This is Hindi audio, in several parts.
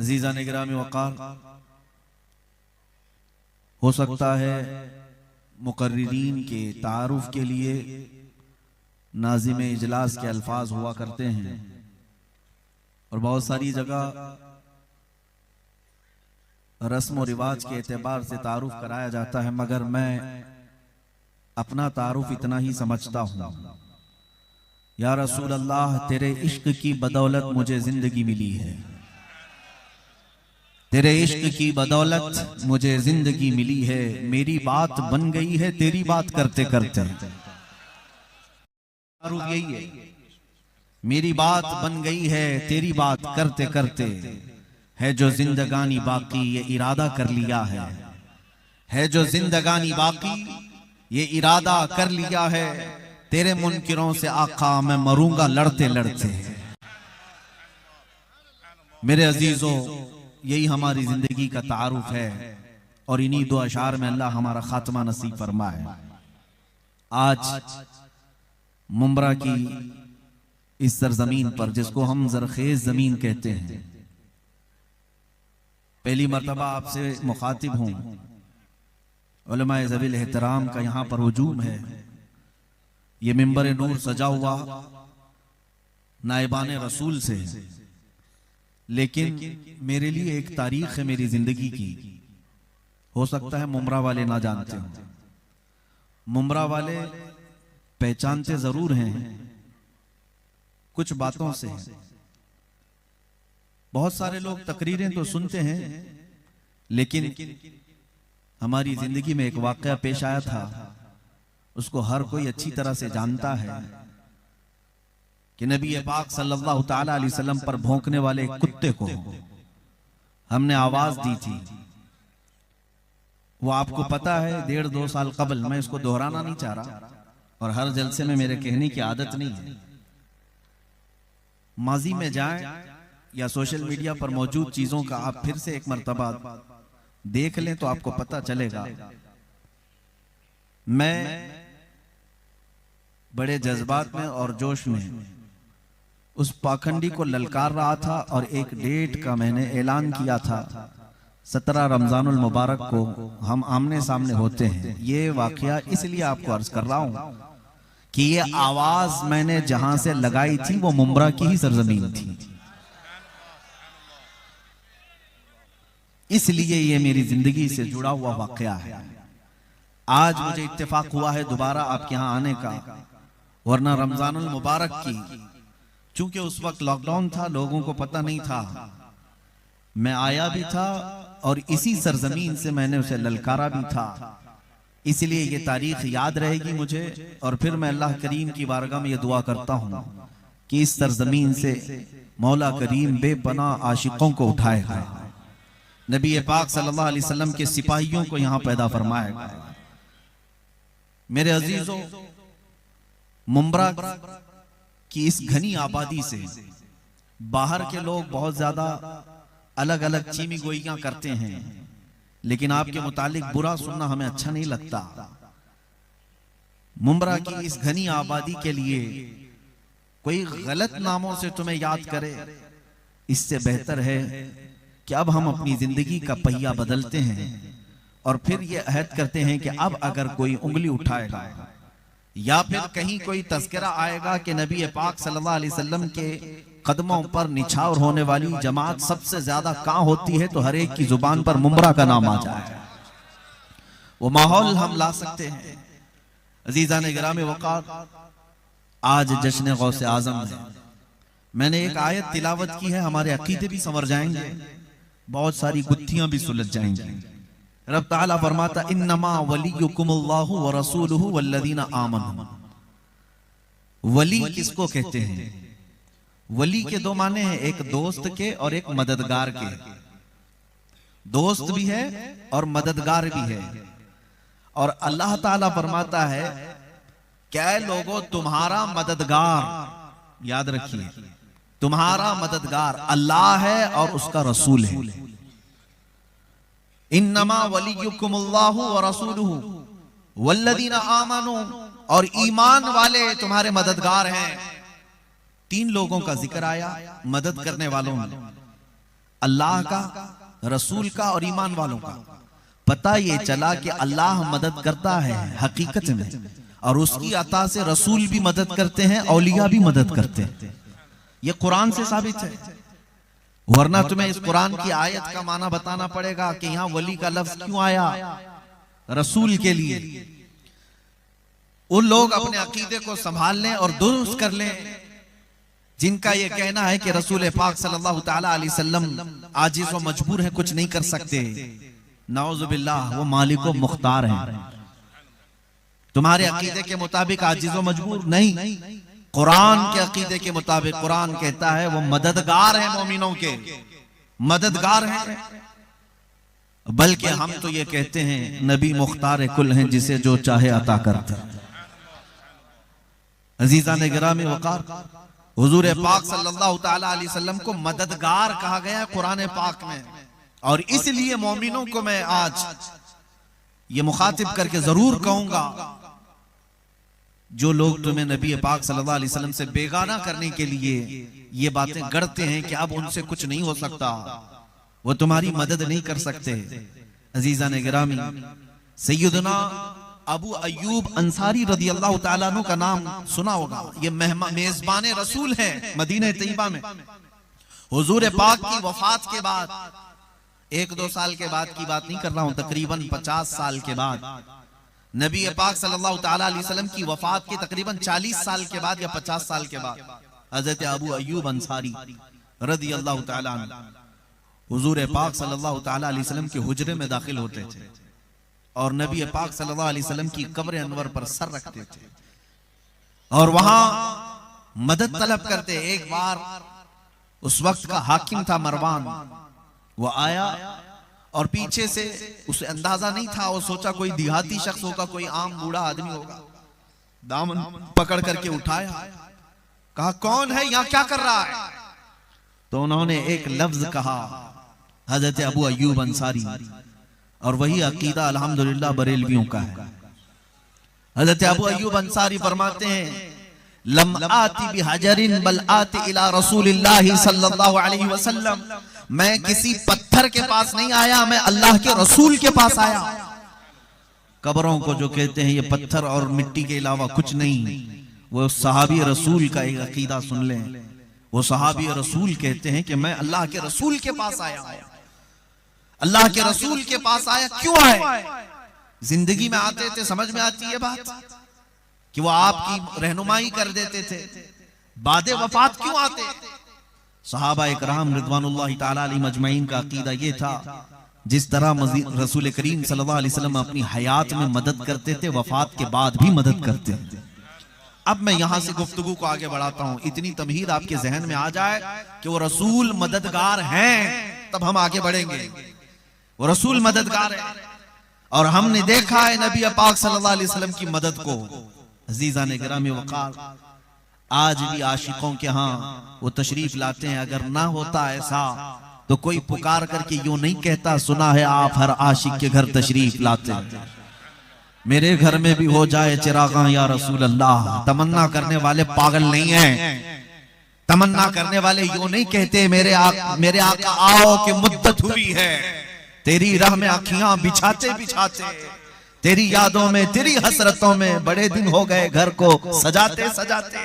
अज़ीज़ान गिरामी वक़ार, हो सकता है मुक़र्रिरीन के तारुफ के लिए नाज़िम इजलास के अल्फाज हुआ करते हैं और बहुत सारी जगह रस्म और रिवाज के एतबार से तारुफ कराया जाता है, मगर मैं अपना तारुफ इतना ही समझता हूँ। या रसूल अल्लाह, तेरे इश्क की बदौलत मुझे जिंदगी मिली है, तेरे इश्क की बदौलत मुझे जिंदगी मिली है, मेरी बात बन गई है तेरी बात करते करते। तारुफ यही है, मेरी बात बन गई है तेरी बात करते करते, है जो जिंदगानी बाकी ये इरादा कर लिया है जो जिंदगानी बाकी ये इरादा कर लिया है, तेरे मुनकिरों से आका मैं मरूंगा लड़ते लड़ते। मेरे अजीजों, यही हमारी जिंदगी का तारुफ है और इन्हीं दो अशार में अल्लाह हमारा खात्मा नसीब फरमाए। आज मुंब्रा की इस सरजमीन पर, जिसको हम जरखेज जमीन कहते हैं, पहली मर्तबा आपसे मुखातिब हूं। उलमाए ज़वील एहतराम का यहां पर हुजूम है। ये मिंबर नूर सजा हुआ नायबान रसूल से, लेकिन मेरे लिए एक तारीख है मेरी जिंदगी की। हो सकता है मुंब्रा वाले ना जानते हो, मुंब्रा वाले पहचानते जरूर हैं कुछ बातों से। बहुत सारे लोग तकरीरें तो सुनते हैं, लेकिन हमारी जिंदगी में एक वाकया पेश आया था, उसको हर कोई अच्छी तरह से जानता है कि नबी पाक सल्लल्लाहु ताला अलैहि वसल्लम पर भौंकने वाले एक कुत्ते को हमने आवाज दी थी। वो आपको पता है 1.5-2 साल कबल। मैं इसको दोहराना नहीं चाह रहा और हर जलसे में मेरे कहने की आदत नहीं है। माजी में जाएं या सोशल मीडिया पर मौजूद चीजों का आप फिर से एक मर्तबा देख लें तो आपको पता चलेगा। मैं बड़े जज्बात में और जोश में उस पाखंडी को ललकार रहा था और एक डेट का मैंने ऐलान किया था, 17 रमजानुल मुबारक को हम आमने सामने होते हैं। ये वाकया इसलिए आपको अर्ज कर रहा हूं कि ये आवाज मैंने जहां से लगाई थी वो मुंब्रा की ही सरजमीन थी, इसलिए ये मेरी जिंदगी से जुड़ा हुआ वाकया है। आज मुझे इत्तेफाक हुआ है दोबारा आपके यहां आने का, वरना रमजानुल मुबारक की, चूंकि उस वक्त लॉकडाउन था, लोगों को पता नहीं था, मैं आया भी था और इसी सरजमीन से मैंने उसे ललकारा भी था। इसलिए ये तारीख याद रहेगी मुझे। और फिर मैं अल्लाह करीम की बारगाह में ये दुआ करता हूं कि इस सरजमीन से मौला करीम बेपनाह आशिकों को उठाएगा, नबी पाक सल्लल्लाहु अलैहि वसल्लम के सिपाहियों को यहां पैदा फरमाएगा। मेरे अजीजों, मुंब्रा की इस घनी आबादी से बाहर के लोग बहुत ज्यादा अलग अलग चीमी गोइयां करते हैं, लेकिन आपके मुतालिक बुरा सुनना हमें अच्छा नहीं लगता। मुंब्रा की इस घनी आबादी के लिए कोई गलत नामों से तुम्हें याद करे, इससे बेहतर है कि अब हम अपनी जिंदगी का पहिया बदलते हैं और फिर ये अहद करते हैं कि अब अगर कोई उंगली उठाएगा या फिर कहीं कोई तज़किरा आएगा कि नबी पाक सल्लल्लाहु अलैहि वसल्लम के कदमों पर निछावर होने वाली जमात सबसे ज्यादा कहां होती है, तो हर एक की जुबान पर मुंब्रा का नाम आ जाए। वो माहौल हम ला सकते हैं। अजीज़ान गिरामी वक़ार, आज जश्न गौसे आज़म है। मैंने एक आयत तिलावत की है, हमारे अकीदे भी संवर जाएंगे, बहुत सारी गुत्थियां भी सुलझ जाएंगी। रब ताला फरमाता, इन्नमा वलियुकुमुल्लाहु व रसूलुहु वल्लज़ीना आमनू। वली किसको कहते हैं? वली के दो माने हैं, एक दोस्त के और एक मददगार के। दोस्त भी है और मददगार भी है। और अल्लाह ताला फरमाता है, क्या लोगों, तुम्हारा मददगार, याद रखिए, तुम्हारा मददगार अल्लाह है और उसका रसूल है। इन्नमा वलियुकुमुल्लाहु व रसूलुहु वल्लज़ीना आमनू, और ईमान वाले तुम्हारे मददगार हैं। 3 लोगों का जिक्र आया मदद करने वालों में। अल्लाह का, रसूल का और ईमान वालों का। पता ये चला कि अल्लाह मदद करता है हकीकत में, और उसकी अता से रसूल भी मदद करते हैं, औलिया भी मदद करते हैं। ये कुरान से साबित है, वरना तुम्हें इस कुरान की आयत का माना बताना पड़ेगा कि यहां वली का लफ्ज क्यों आया रसूल के लिए। उन लोग अपने अकीदे को संभाल लें और दुरुस्त कर लें जिनका यह कहना है कि रसूल पाक सल्लल्लाहु तआला अलैहि वसल्लम आजिज व मजबूर है, कुछ नहीं कर सकते। नाउजुबिल्लाह, वो मालिक व मुख्तार हैं। तुम्हारे अकीदे के मुताबिक आजिज व मजबूर नहीं, कुरान के अकीदे के मुताबिक कुरान कहता है वो मददगार है, मोमिनों के मददगार हैं। बल्कि हम तो ये कहते हैं नबी मुख्तार कुल हैं, जिसे जो चाहे अता करते हैं। अजीज़ान गिरामी वक़ार, हुजूर पाक सल्लल्लाहु तआला अलैहि वसल्लम को मददगार कहा गया है कुरान पाक में, और इसलिए मोमिनों को मैं आज ये मुखातिब करके जरूर कहूंगा, जो लोग तुम्हें नबी पाक सल्लल्लाहु अलैहि वसल्लम से बेगाना करने के लिए ये बातें गढ़ते हैं कि अब उनसे कुछ नहीं हो सकता, वो तुम्हारी मदद नहीं कर सकते। अजीज़ान गिरामी, सैयदना अबू अय्यूब अंसारी रदियल्लाहु ताला अन्हु का नाम सुना होगा। ये मेजबान रसूल हैं मदीने तैयबा में। हुजूर पाक की वफात के बाद, 1-2 साल के बाद की बात नहीं कर रहा हूं, तकरीबन 50 साल के बाद, नबी पाक सल्लल्लाहु तआला अलैहि वसल्लम की वफात के तकरीबन 40 साल के बाद या 50 साल के बाद हजरत अबू अय्यूब अंसारी रदियल्लाहु ताला अन्हु हुजूर पाक सल्लल्लाहु तआला अलैहि वसल्लम के हुजरे में दाखिल होते थे और नबी पाक सल्लल्लाहु अलैहि वसल्लम की कब्र अनवर पर सर रखते थे और वहां मदद तलब करते। एक बार उस वक्त का हाकिम था मरवान, वो आया और पीछे से उसे अंदाजा नहीं था, वो सोचा कोई देहाती शख्स होगा, कोई आम बूढ़ा आदमी होगा, दामन पकड़ करके उठाया, कहा कौन है, यहां क्या कर रहा है? तो उन्होंने एक लफ्ज कहा, हजरत अबू अय्यूब अंसारी, और वही अकीदा अल्हम्दुलिल्लाह बरेलवियों का है। हजरत अबू अय्यूब अंसारी फरमाते हैं, लम आती बिहजरिन बल आती इला रसूलिल्लाह सल्लल्लाहु अलैहि वसल्लम, मैं किसी पत्थर के पास नहीं आया, मैं अल्लाह के रसूल के पास आया। कब्रों को जो कहते हैं ये पत्थर और मिट्टी के अलावा कुछ नहीं, वो सहाबी रसूल का एक अकीदा सुन लें। वो सहाबी रसूल कहते हैं कि मैं अल्लाह के रसूल के पास आया। अल्लाह के रसूल के पास आया, क्यों आए? जिंदगी में आते थे, समझ में आती है बात कि वो आपकी रहनुमाई कर देते थे, बादे वफात क्यों आते? सहाबा इकराम रिदवानुल्लाहि ताला अलैहिम अजमईन का अकीदा ये था, जिस तरह रसूल करीम सल्लल्लाहु अलैहि वसल्लम अपनी हयात में मदद करते थे, वफात के बाद भी मदद करते थे। अब मैं यहां से गुफ्तगू को आगे बढ़ाता हूं, इतनी तमहीद आपके जहन में आ जाए कि वो रसूल मददगार हैं, तब हम आगे बढ़ेंगे। वो रसूल मददगार है और हमने देखा है नबी पाक सल्लल्लाहु अलैहि वसल्लम की मदद को। अजीज़ान गिरामी वक़ार, आज भी आशिकों के यहाँ वो तशरीफ लाते हैं। अगर ना होता ऐसा तो कोई पुकार करके यूं नहीं कहता, सुना है आप हर आशिक के घर तशरीफ लाते हैं, मेरे घर में भी हो जाए चिरागा या रसूल अल्लाह। तमन्ना करने वाले पागल नहीं हैं, तमन्ना करने वाले यूं नहीं कहते मेरे आका आओ कि मुद्दत हुई है, तेरी राह में आँखियां बिछाते बिछाते, तेरी यादों में तेरी हसरतों में बड़े दिन हो गए घर को सजाते सजाते।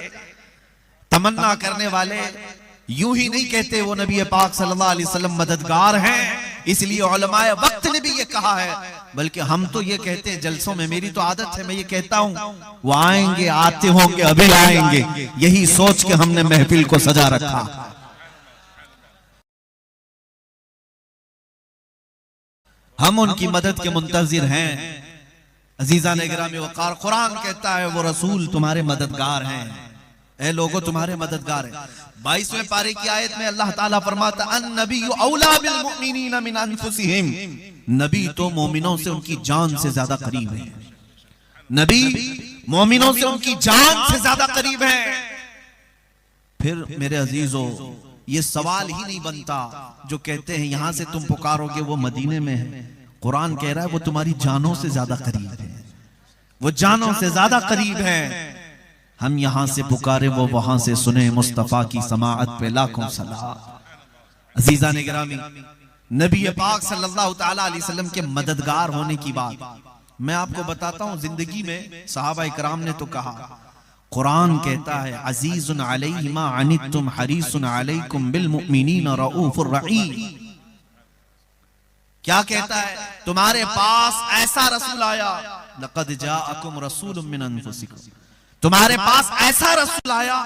तमन्ना करने वाले यूं ही नहीं कहते वो नबी पाक सल्लल्लाहु अलैहि वसल्लम मददगार हैं, इसलिए उलमाए वक्त ने भी ये कहा है। बल्कि हम तो ये कहते हैं जलसों में, मेरी तो आदत है, मैं ये कहता हूं वो आएंगे, आते होंगे, अभी आएंगे, यही सोच के हमने महफिल को सजा रखा। हम उनकी मदद के मुंतजिर हैं। अजीज़ान गिरामी वक़ार, कुरान कहता है वो रसूल तुम्हारे मददगार हैं, ऐ लोगों तुम्हारे मददगार हैं। 22वें पारे की आयत में अल्लाह ताला फरमाता अन्नबिय्यु औला बिल मुमिनीना मिन अनफुसिहिम, नबी तो मोमिनों से उनकी जान से ज्यादा करीब है। नबी मोमिनों से उनकी जान से ज्यादा करीब है। फिर मेरे अजीजों, ये सवाल ही नहीं बनता जो कहते हैं यहां से तुम पुकारोगे वो मदीने में है। कुरान कह रहा है वो तुम्हारी जानों से ज्यादा करीब है, वो जानों से ज्यादा करीब है। हम यहां से पुकारे वो वहां से सुने, मुस्तफा की समाअत पे लाखों सलाम। अजीजा ने गिरामी, नबी पाक सल्लल्लाहु तआला अलैहि वसल्लम के मददगार होने की बात मैं आपको बताता हूं। जिंदगी में सहाबा इकराम ने तो कहा, कुरान कहता है अजीजुन अलैहि मा अनितुम हरीसुन अलैकुम बिल मुमिनीन रऊफुर रहीम। क्या कहता है? तुम्हारे पास ऐसा रसूल आया, लक़द जाअकुम रसूलुम मिन अनफुसिकुम, तुम्हारे पास ऐसा रसूल आया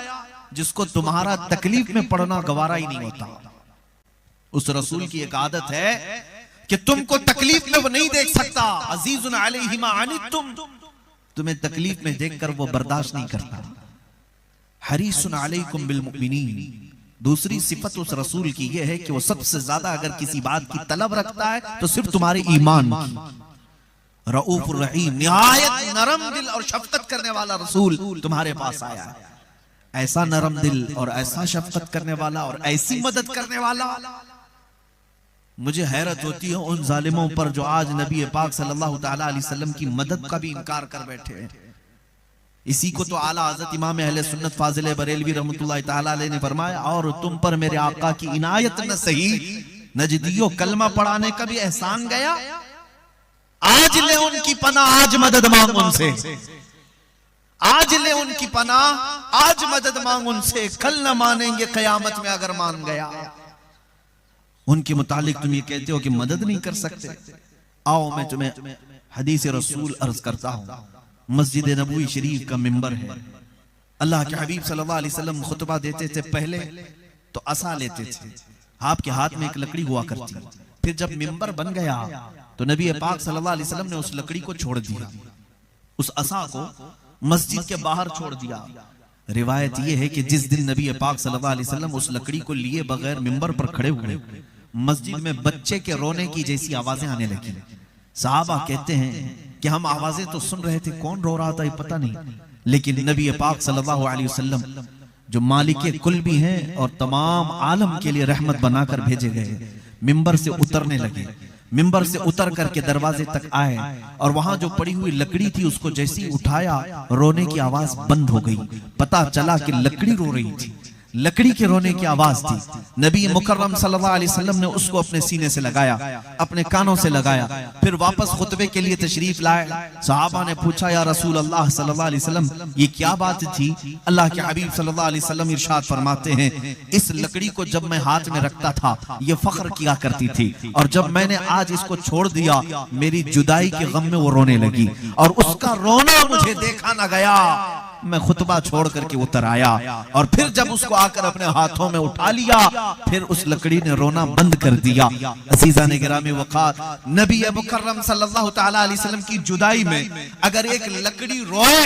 जिसको तुम्हारा तकलीफ में पड़ना गवारा ही नहीं होता। उस रसूल की एक आदत है कि तुमको तकलीफ में वो नहीं देख सकता। अजीजुन अलैहि मा अनितुम, तुम्हें तकलीफ में देखकर वो बर्दाश्त नहीं करता। हरीसुन अलैकुम बिल मुमिनीन, दूसरी सिफत उस रसूल की यह है कि वो सबसे ज्यादा अगर किसी बात की तलब रखता है तो सिर्फ तुम्हारे ईमान की। रऊफुर रहीम, निहायत नरम दिल और शफकत करने वाला रसूल तुम्हारे पास आया है। ऐसा नरम दिल और ऐसा शफकत करने वाला और ऐसी मदद करने वाला। मुझे हैरत होती है उन जालिमों पर जो आज नबी पाक सल्लल्लाहु तआला अलैहि वसल्लम की मदद का भी इनकार कर बैठे हैं। इसी को तो आला हज़रत इमाम अहले सुन्नत फाजिल बरेलवी रहमतुल्लाह तआला अलैहि ने फरमाया, और तुम पर मेरे आका की इनायत न सही, नजदियो कलमा पढ़ाने का भी एहसान गया। आज ले उनकी पनाह, आज मदद मांग उनसे, आज ले उनकी पनाह, आज मदद मांग उनसे। कल न मानेंगे कयामत में अगर मान गया। उनके मुतालिक तुम ये कहते हो कि मदद नहीं कर सकते। आओ मैं तुम्हें हदीस रसूल अर्ज करता हूं। मस्जिद नबवी शरीफ का मिंबर है। अल्लाह के हबीब सल्लल्लाहु अलैहि वसल्लम खुतबा देते थे, पहले तो असा लेते थे, आपके हाथ में एक लकड़ी हुआ करती। फिर जब मिंबर बन गया तो नबी पाक सल्लल्लाहु अलैहि वसल्लम ने उस लकड़ी को छोड़ दिया, उस असा को मस्जिद के बाहर छोड़ दिया। रिवायत यह है कि जिस दिन नबी पाक सल्लल्लाहु अलैहि वसल्लम उस लकड़ी को लिए बगैर मिंबर पर खड़े हुए, मस्जिद में बच्चे के रोने की जैसी आवाजें आने लगी। साहबा कहते हैं कि हम आवाजें तो सुन रहे थे, कौन रो रहा था ये पता नहीं, लेकिन नबी पाक सल्लल्लाहु अलैहि वसल्लम जो मालिक कुल भी हैं और तमाम आलम के लिए रहमत बनाकर भेजे गए, मिंबर से उतरने लगे। मिंबर से उतर करके दरवाजे तक आए और वहां जो पड़ी हुई लकड़ी थी उसको जैसे ही उठाया, रोने की आवाज बंद हो गई। पता चला कि लकड़ी रो रही थी, लकड़ी के रोने की आवाज थी। नबी मुकर्रम सल्लल्लाहु अलैहि वसल्लम ने उसको अपने सीने से लगाया, अपने कानों से लगाया, फिर वापस खुतबे के लिए तशरीफ लाए। सहाबा ने पूछा, या रसूल अल्लाह सल्लल्लाहु अलैहि वसल्लम ये क्या बात थी? अल्लाह के हबीब सल्लल्लाहु अलैहि वसल्लम इरशाद फरमाते हैं, इस लकड़ी को जब मैं हाथ में रखता था ये फख्र किया करती थी, और जब मैंने आज इसको छोड़ दिया मेरी जुदाई के गम में वो रोने लगी, और उसका रोना मुझे देखा ना गया। मैं खुतबा छोड़ करके उतर आया और फिर जब उसको आकर अपने हाथों में उठा लिया, फिर उस लकड़ी ने रोना बंद कर दिया। अजीजा ने गिरामी वक़ार, नबी मुकर्रम सल्लल्लाहु तआला अलैहि वसल्लम की जुदाई में अगर एक लकड़ी रोए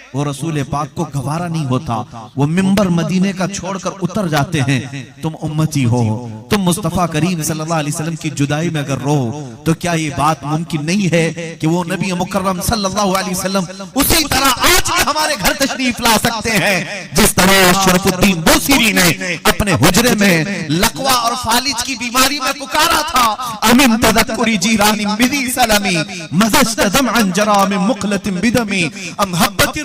वो रसूल पाक को गवारा नहीं होता। वो मिंबर मदीने का छोड़कर उतर जाते हैं। तुम उम्मती हो, तुम मुस्तफा करीम सल्लल्लाहु अलैहि वसल्लम की जुदाई में अगर रो तो क्या ये बात मुमकिन नहीं है कि वो नबी मुकर्रम सल्लल्लाहु अलैहि वसल्लम उसी तरह आज भी हमारे घर तशरीफ ला सकते हैं, जिस तरह शरफुद्दीन बूसीरी ने अपने हुजरे में लकवा और फालिज की बीमारी में पुकारा था, अमिन तदक्कुरी जीरानी बिदी सलमी मज़जत दमअन जरा मिन मुक़लतिन बिदमी अम हब्बत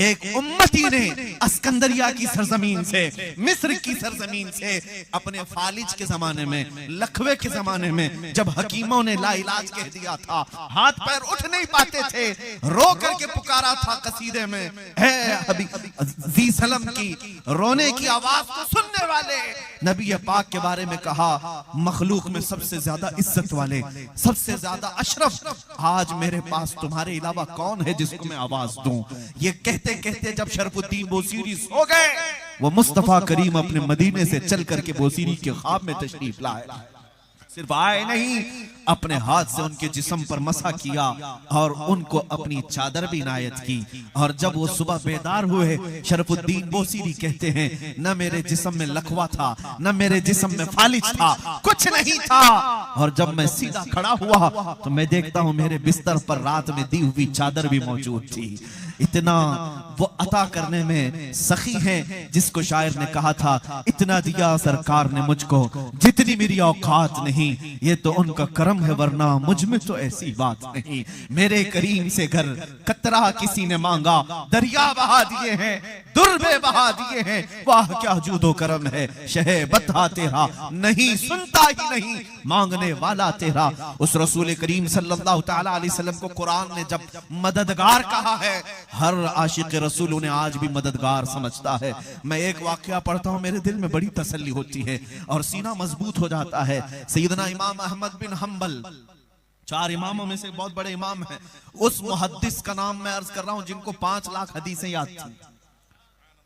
एक उम्मती ने अस्कंदरिया की सरजमीन से, मिस्र की सरजमीन से, अपने फालिज के जमाने में, लखवे के जमाने में जब हकीमों ने लाइलाज कह दिया था, हाथ पैर उठ नहीं पाते थे, रो करके पुकारा था कसीदे में, है अभी सलम की रोने की आवाज को सुनने वाले नबी पाक के बारे में कहा, मखलूक में सबसे ज्यादा इज्जत वाले, सबसे ज्यादा अशरफ, आज मेरे पास तुम्हारे अलावा कौन है जिसको मैं आवाज दूं। ये कहते कहते जब शरफुद्दीन बूसीरी सो गए, वो मुस्तफा करीम अपने मदीने से चल करके बूसीरी के ख्वाब में तशरीफ लाए। सिर्फ आए नहीं, अपने हाथ से उनके जिस्म पर मसा किया और उनको अपनी चादर भी इनायत की। और जब वो सुबह बेदार हुए, शरफुद्दीन बोसीरी कहते हैं, न मेरे जिस्म में लकवा था, न मेरे जिस्म में फालिज था, कुछ नहीं था। और जब मैं सीधा खड़ा हुआ तो मैं देखता हूं मेरे बिस्तर पर रात में दी हुई चादर भी मौजूद थी। इतना वो अता करने में सखी हैं, जिसको शायर ने कहा था, इतना दिया सरकार ने मुझको जितनी मेरी औकात नहीं। ये तो उनका करम है, वरना मुझ में तो ऐसी बात नहीं। मेरे करीम से घर कतरा किसी ने मांगा, दरिया बहा दिए हैं, दुर्बे बहा दिए हैं। वाह क्या जूदो करम है, शहे बता तेरा, नहीं सुनता ही नहीं मांगने वाला तेरा। उस रसूल करीम सल्लल्लाहु तआला अलैहि वसल्लम को कुरान ने जब मददगार कहा है, हर आशिक रसूल उन्हें आज भी मददगार समझता है। मैं एक वाकया पढ़ता हूं, मेरे दिल में बड़ी तसल्ली होती है और सीना मजबूत हो जाता है। सैयदना इमाम अहमद बिन हम्बल, 4 इमामों में से बहुत बड़े इमाम हैं। उस मुहद्दिस का नाम मैं अर्ज कर रहा हूं जिनको 5 लाख हदीसें याद थी,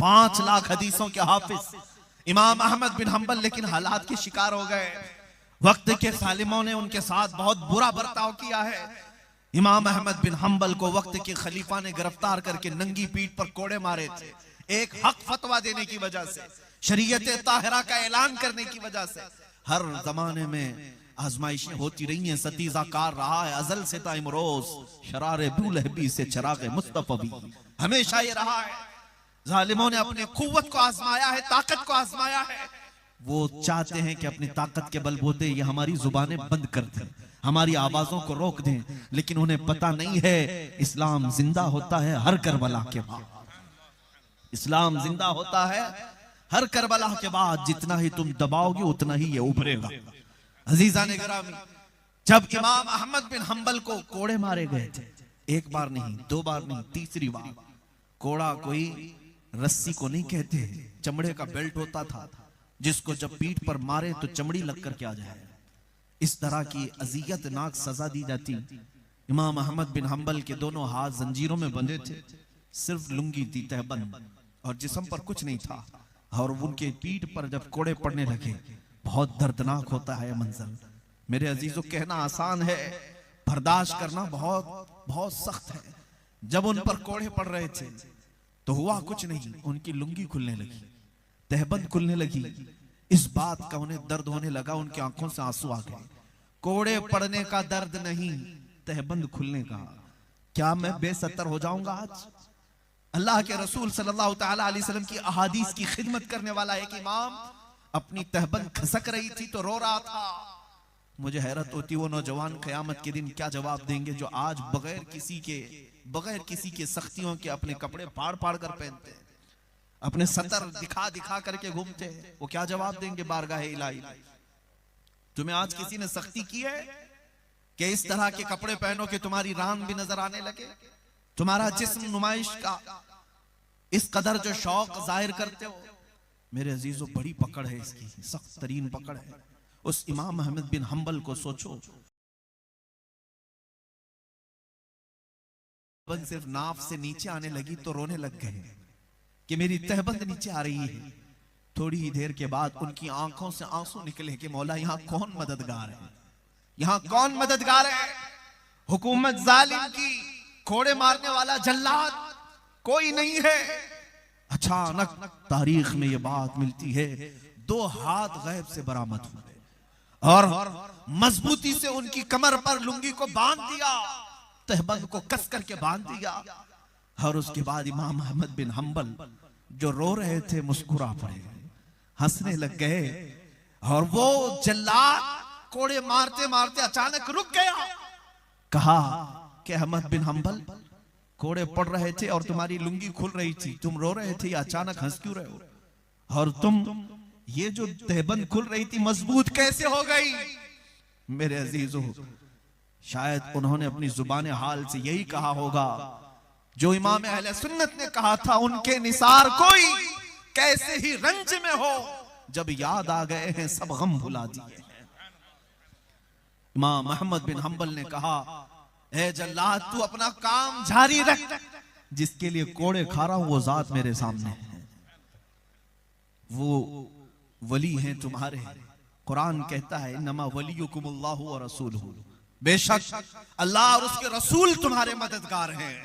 5 लाख हदीसों के हाफिज इमाम अहमद बिन हम्बल, लेकिन हालात के शिकार हो गए। वक्त के सालिमों ने उनके साथ बहुत बुरा बर्ताव किया है। इमाम अहमद बिन हम्बल को वक्त के खलीफा ने गिरफ्तार करके नंगी पीठ पर कोड़े मारे थे, एक हक फतवा देने की वजह से, शरीयत ताहिरा का ऐलान करने की वजह से। हर जमाने में आजमाइशें होती रही हैं, सतीजा कार रहा है अजल से ता इमरोज, शरारे बुलहबी से चरागे मुस्तफवी, हमेशा ये रहा है। जालिमों ने अपने कुव्वत को आजमाया है, ताकत को आजमाया है। वो चाहते हैं कि अपनी ताकत के बलबूते ये हमारी जुबानें बंद कर दें, हमारी आवाजों को रोक दें, लेकिन उन्हें पता नहीं है इस्लाम जिंदा होता है हर करबला के बाद। इस्लाम जिंदा होता है हर करबला के बाद। जितना ही तुम दबाओगे उतना ही ये उभरेगा। अजीजा ने गिरामी, जब इमाम अहमद बिन हम्बल को कोड़े मारे गए थे, एक बार नहीं, 2 बार नहीं, तीसरी बार। कोड़ा कोई रस्सी को नहीं कहते, चमड़े का बेल्ट होता था जिसको जब पीठ पर मारे तो चमड़ी लग कर के आ जाए। इस तरह की अजियतनाक सजा दी जाती। इमाम अहमद बिन हम्बल के दोनों हाथ जंजीरों में बंधे थे, सिर्फ लुंगी थी तहबंद और जिस्म पर कुछ नहीं था। और उनके पीठ पर जब कोड़े पड़ने लगे, बहुत दर्दनाक होता है मंजर। मेरे अजीजों, कहना आसान है, बर्दाश्त करना बहुत बहुत सख्त है। जब उन पर कोड़े पड़ रहे थे तो हुआ कुछ नहीं, उनकी लुंगी खुलने लगी, तहबंद खुलने लगी। इस बात का उन्हें दर्द होने लगा, उनकी आंखों से आंसू आ गए। कोड़े पड़ने का दर्द नहीं, तहबंद खुलने का। क्या मैं बेसतर हो जाऊंगा आज? अल्लाह के रसूल सल्लल्लाहु तआला अलैहि वसल्लम की अहादीस की खिदमत करने वाला एक इमाम अपनी तहबंद खसक रही थी तो रो रहा था। मुझे हैरत होती, वो नौजवान क़यामत के दिन क्या जवाब देंगे जो आज बगैर किसी के सख्तियों के अपने कपड़े फाड़ फाड़ कर पहनते हैं, अपने सतर दिखा दिखा करके घूमते हैं। वो क्या जवाब देंगे बारगाह इलाही? तुम्हें आज किसी ने सख्ती की है कि इस तरह के कपड़े पहनो कि तुम्हारी रान भी नजर आने लगे, तुम्हारा जिस्म नुमाइश का इस कदर जो शौक जाहिर करते हो? मेरे अजीजों, बड़ी पकड़ है इसकी, सख्त तरीन पकड़ है। उस इमाम अहमद बिन हम्बल को सोचो, सिर्फ नाफ से नीचे आने लगी तो रोने लग गए कि मेरी तहबंद नीचे आ रही है। थोड़ी ही देर के बाद उनकी आंखों से आंसू निकले कि मौला यहाँ कौन मददगार है, यहाँ कौन मददगार है? हुकूमत जालिम की, कोड़े मारने वाला जल्लाद कोई नहीं है। अचानक तारीख में यह बात मिलती है, 2 हाथ गैब से बरामद हुए और मजबूती से उनकी कमर पर लुंगी को बांध दिया, तहबंद को कस करके बांध दिया। और उसके बाद इमाम अहमद बिन हम्बल जो रो रहे थे मुस्कुरा पड़े, हंसने लग गए। और वो जल्लाद कोड़े मारते मारते अचानक रुक गया। कहा कि अहमद बिन हम्बल, कोड़े पड़ रहे थे और तुम्हारी लुंगी खुल रही थी, तुम रो रहे थे, अचानक हंस क्यों रहे हो? और तुम ये जो तहबंद खुल रही थी मजबूत कैसे हो गई? मेरे अजीजों, शायद उन्होंने अपनी जुबान हाल से यही कहा होगा जो इमाम अहले सुन्नत ने कहा था, उनके निसार कोई कैसे ही रंज में हो, जब याद आ गए हैं सब गम भुला दिए हैं। इमाम अहमद बिन हम्बल ने कहा, ए जल्लाद, तू अपना काम जारी रख, जिसके लिए कोड़े खा रहा हूं वो जात मेरे सामने है, वो वली हैं तुम्हारे, कुरान कहता है नमा वलियुकुमुल्लाहु व रसूलुहु, बेशक अल्लाह और उसके रसूल तुम्हारे मददगार हैं।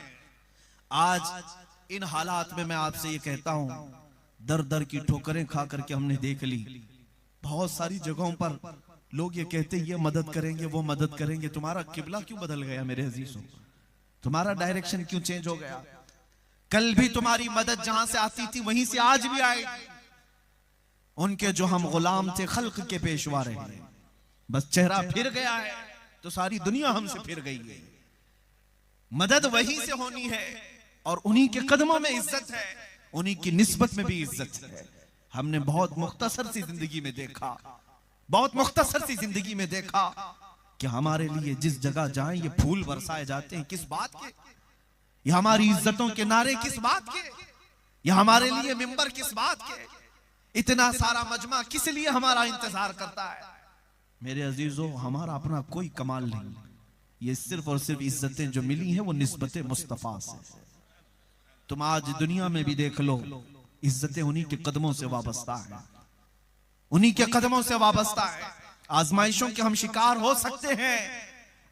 आज इन हालात में मैं आपसे ये कहता हूं, दर दर की ठोकरें खा करके हमने देख ली। बहुत सारी जगहों पर लोग ये कहते हैं ये मदद करेंगे वो मदद करेंगे। तुम्हारा किबला क्यों बदल गया मेरे अजीजों? तुम्हारा डायरेक्शन क्यों चेंज हो गया? कल भी तुम्हारी मदद जहां से आती थी वहीं से आज भी आएगी। उनके जो हम गुलाम थे, खल्क के पेशवा रहे, बस चेहरा फिर गया है तो सारी दुनिया हमसे फिर गई है। मदद वहीं से होनी है और उन्हीं के कदमों में इज्जत है, उन्हीं की निस्बत में भी इज्जत है। हमने बहुत मुख्तसर सी जिंदगी में देखा, बहुत मुख्तसर सी जिंदगी में देखा कि हमारे लिए जिस जगह जाएं ये फूल बरसाए जाते हैं। किस बात के? ये हमारी इज्जतों के नारे किस बात के? ये हमारे लिए मिंबर किस बात के? इतना सारा मजमा किस लिए हमारा इंतजार करता है? मेरे अजीजों, हमारा अपना कोई कमाल नहीं, ये सिर्फ और सिर्फ इज्जतें जो मिली हैं वो निस्बत मुस्तफा से। तुम आज दुनिया में भी देख लो, इज्जतें उन्हीं के कदमों से वाबस्ता है, उन्हीं के कदमों से वाबस्ता है। आजमाइशों के हम शिकार हो सकते हैं,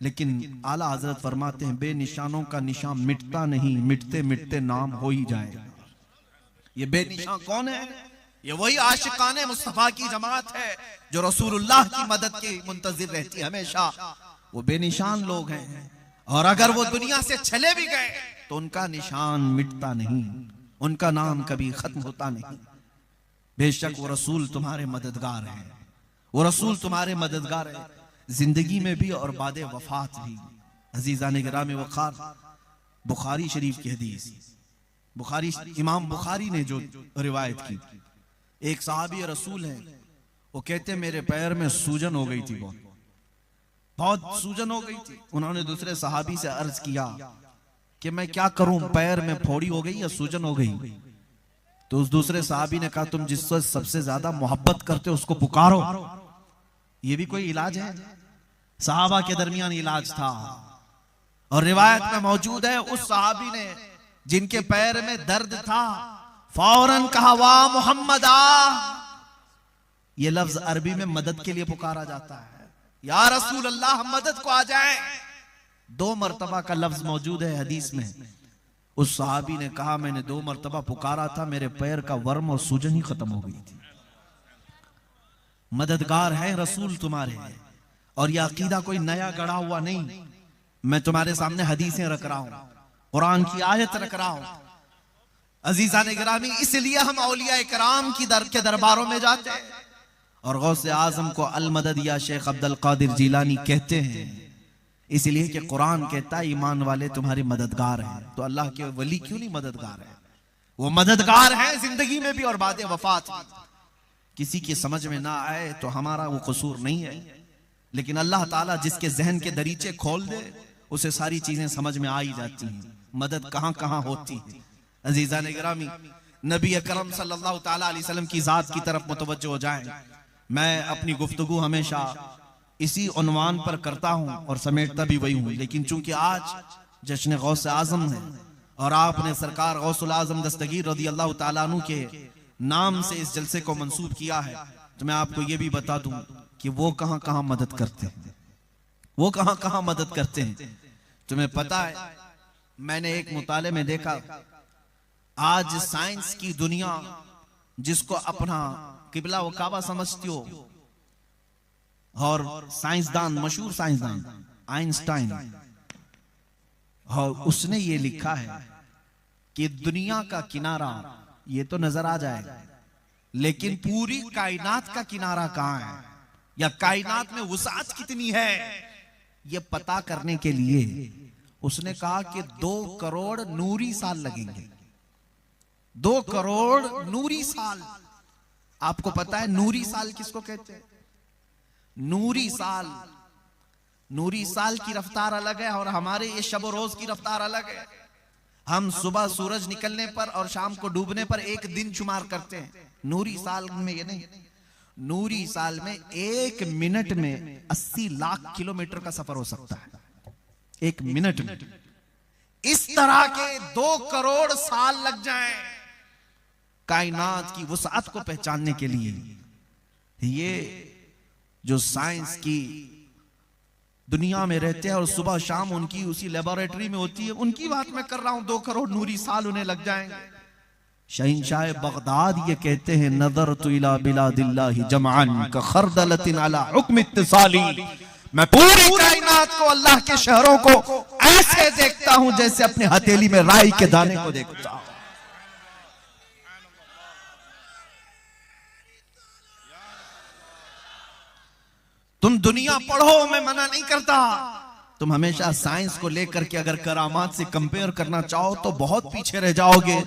लेकिन आला हजरत फरमाते हैं बेनिशानों का निशान मिटता नहीं, मिटते मिटते नाम हो ही जाएगा। ये बेनिशान कौन है? ये वही आशिकाने मुस्तफा की जमात है जो रसूलुल्लाह की मदद की मुंतजिर रहती है हमेशा। वो बेनिशान लोग हैं और अगर वो दुनिया से चले भी गए तो उनका निशान मिटता नहीं, उनका नाम कभी खत्म होता नहीं। बेशक वो रसूल तुम्हारे मददगार हैं, वो रसूल तुम्हारे मददगार है जिंदगी में भी और बादे वफात भी। अजीज़ान गिरामी वक़ार, बुखारी शरीफ की हदीस, बुखारी इमाम बुखारी ने जो रिवायत की, एक सहाबी रसूल है, वो कहते मेरे पैर में सूजन हो गई थी, बहुत सूजन हो गई थी। उन्होंने दूसरे सहाबी से अर्ज किया कि मैं क्या करूं, पैर में फोड़ी हो गई या सूजन हो गई? तो उस दूसरे सहाबी ने कहा तुम जिससे सबसे ज्यादा मोहब्बत करते हो उसको पुकारो। ये भी कोई इलाज है? सहाबा के दरमियान इलाज था। और रिवायत में मौजूद है उस सहाबी ने जिनके पैर में दर्द था फौरन कहा वाह मोहम्मद आ। ये लफ्ज अरबी में मदद के लिए पुकारा जाता है, या रसूल अल्लाह मदद को आ जाए। 2 मरतबा का लफ्ज मौजूद है हदीस में। उस सहाबी ने कहा मैंने 2 मरतबा पुकारा था, मेरे पैर का वर्म और सूजन ही खत्म हो गई थी। मददगार है रसूल तुम्हारे, और यह अकीदा कोई नया गढ़ा हुआ नहीं। मैं तुम्हारे सामने हदीसें रख रहा हूं, कुरान की आयत रख रहा हूं। अजीज़ान गिरामी, इसलिए हम औलिया इकराम की के दरबारों में जाते हैं और गौसे आजम को अल मदद या शेख अब्दुल कादिर जिलानी कहते हैं, इसलिए कि कुरान कहता है ईमान वाले तुम्हारे मददगार हैं। तो अल्लाह के वली क्यों नहीं मददगार है? वो मददगार है जिंदगी में भी और बाद वफात में। किसी की समझ में ना आए तो हमारा वो कसूर नहीं है, लेकिन अल्लाह ताला जिसके जहन के दरीचे खोल दे उसे सारी चीजें समझ में आ ही जाती हैं, मदद कहां कहां होती है। अजीज़ान गिरामी, नबी अकरम सल्लल्लाहु ताला अलैहि वसल्लम की जात की तरफ मुतवज्जो हो जाएं। मैं अपनी गुफ्तगू हमेशा इसी उन्वान पर करता हूं और समेटता भी वही हूं, लेकिन चूंकि आज जश्न गौस आजम है और आपने सरकार गौसुल आजम दस्तगीर रज़ी अल्लाह ताला अन्हु के नाम से इस जलसे को मंसूब किया है, तो मैं आपको ये भी बता दूं कि वो कहां कहां मदद करते हैं, वो कहां कहां मदद करते हैं। तुम्हें पता है, मैंने एक मुताले में देखा, आज साइंस की दुनिया जिसको अपना किबला व काबा समझती हो, और साइंसदान, मशहूर साइंसदान आइंस्टाइन, और उसने ये लिखा है कि दुनिया का किनारा ये तो नजर आ जाएगा, लेकिन पूरी कायनात का किनारा कहां है या कायनात में वुसाअत कितनी है, ये पता करने के लिए उसने कहा कि 2 करोड़ नूरी साल लगेंगे। 2 करोड़ नूरी साल। आपको पता है नूरी साल किसको कहते हैं? नूरी साल, नूरी साल की रफ्तार अलग है और हमारे ये शब रोज की रफ्तार अलग है। हम सुबह सूरज निकलने पर और शाम को डूबने पर एक दिन शुमार करते हैं, नूरी साल में ये नहीं। नूरी साल में 1 मिनट में 80 लाख किलोमीटर का सफर हो सकता है, 1 मिनट में। इस तरह के 2 करोड़ साल लग जाएं कायनात की वुसाअत को पहचानने के लिए। ये जो साइंस की दुनिया में रहते हैं और सुबह शाम उनकी उसी लेबोरेटरी में होती है, उनकी बात मैं कर रहा हूं। 2 करोड़ नूरी साल उन्हें लग जाएंगे। शहींशाह बगदाद ये कहते हैं, नजर तु इला बिलादिल्लाहि जमअन का खरदलतिन अला हुक्म इत्तिसाली, मैं पूरी कायनात को, अल्लाह के शहरों को ऐसे देखता हूं जैसे अपने हथेली में राई के दाने को देखता हूं। तुम दुनिया पढ़ो, मैं मना नहीं करता। तुम हमेशा साइंस को लेकर के अगर करामात से कंपेयर करना चाहो तो बहुत पीछे रह जाओगे।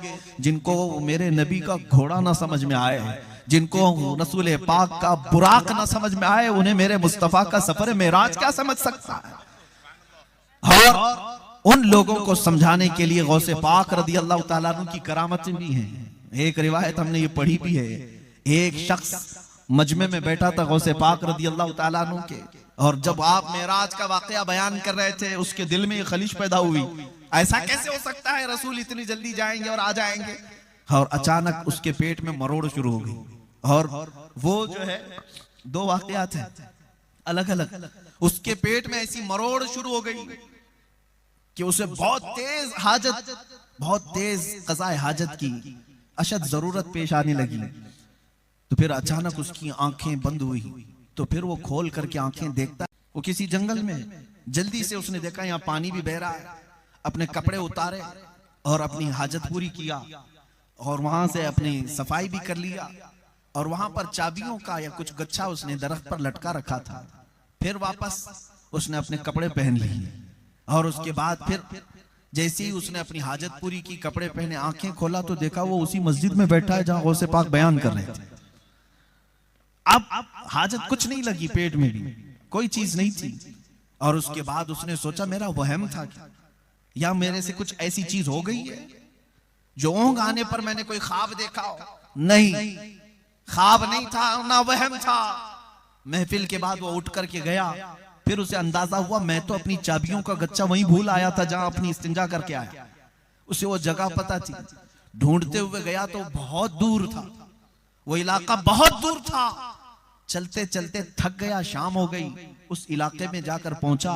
जिनको मेरे नबी का घोड़ा ना समझ में आए, जिनको रसूल पाक का बुराक ना समझ में आए, उन्हें मेरे मुस्तफा का सफर मेराज क्या समझ सकता है। और उन लोगों को समझाने के लिए गौसे पाक रदी अल्लाह ताला अन्हु की करामतें भी हैं। एक रिवायत हमने ये पढ़ी भी है, एक शख्स मजमे में बैठा था गौसे पाक रदी अल्लाह ताला अन्हु के, और जब आप मेराज का वाकया बयान कर रहे थे उसके दिल में खलिश पैदा हुई, ऐसा कैसे हो सकता है रसूल इतनी जल्दी जाएंगे और आ जाएंगे। और अचानक उसके पेट में मरोड़ शुरू हो गई। और वो जो है 2 वाकयात हैं अलग अलग। उसके पेट में ऐसी मरोड़ शुरू हो गई कि उसे बहुत तेज हाजत, बहुत तेज क़ज़ाए हाजत की अशद जरूरत पेश आने लगी। तो फिर अचानक उसकी आंखें बंद हुई। तो फिर वो खोल करके आंखें देखता, वो किसी जंगल में, जल्दी से उसने देखा यहाँ पानी भी बह रहा है। अपने कपड़े उतारे और अपनी हाजत पूरी किया और वहां से अपनी सफाई भी कर लिया। और वहां पर चाबियों का या कुछ गच्छा उसने दरख्त पर लटका रखा था। फिर वापस उसने अपने कपड़े पहन लिए और उसके बाद फिर जैसे ही उसने अपनी हाजत पूरी की, कपड़े पहने, आंखें खोला तो देखा वो उसी मस्जिद में बैठा है जहां गौसे पाक बयान कर रहे थे। अब हाजत कुछ नहीं लगी, पेट में भी कोई चीज नहीं थी। और उसके बाद उसने सोचा मेरा वहम था क्या, या मेरे से कुछ ऐसी चीज हो गई है जो ऊँघ आने पर मैंने कोई ख्वाब देखा हो। नहीं, ख्वाब नहीं था ना वहम था। महफिल के बाद वो उठ करके गया। फिर उसे अंदाजा हुआ मैं तो अपनी चाबियों का गच्चा वहीं भूल आया था जहां अपनी इस्तिंजा करके आया। उसे वो जगह पता थी। ढूंढते हुए गया तो बहुत दूर था, वो इलाका बहुत दूर था। चलते चलते थक गया, शाम हो गई। उस इलाके में जाकर पहुंचा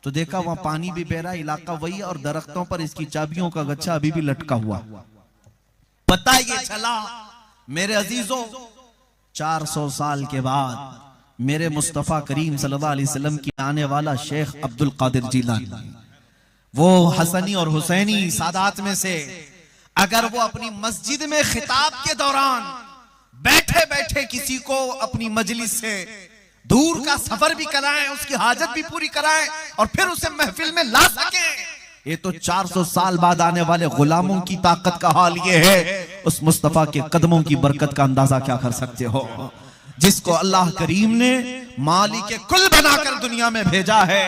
तो देखा वहां पानी भी बह रहा, इलाका वही, और दरख्तों पर इसकी चाबियों का गच्छा अभी भी लटका हुआ। पता ये चला मेरे अजीजों, 400 साल के बाद मेरे मुस्तफा करीम सल्लल्लाहु अलैहि वसल्लम की आने वाला शेख अब्दुल कादिर जिलानी, वो हसनी और हुसैनी सादात में से, अगर वो अपनी मस्जिद में खिताब के दौरान बैठे बैठे किसी को अपनी मजलिस से दूर का सफर भी कराएं, उसकी हाजत भी पूरी कराएं और फिर उसे महफिल में ला सके, ये तो 400 साल बाद आने वाले गुलामों की ताकत का हाल ये है। उस मुस्तफा के कदमों की बरकत का अंदाजा क्या कर सकते हो, जिसको अल्लाह करीम ने मालिक कुल बनाकर दुनिया में भेजा है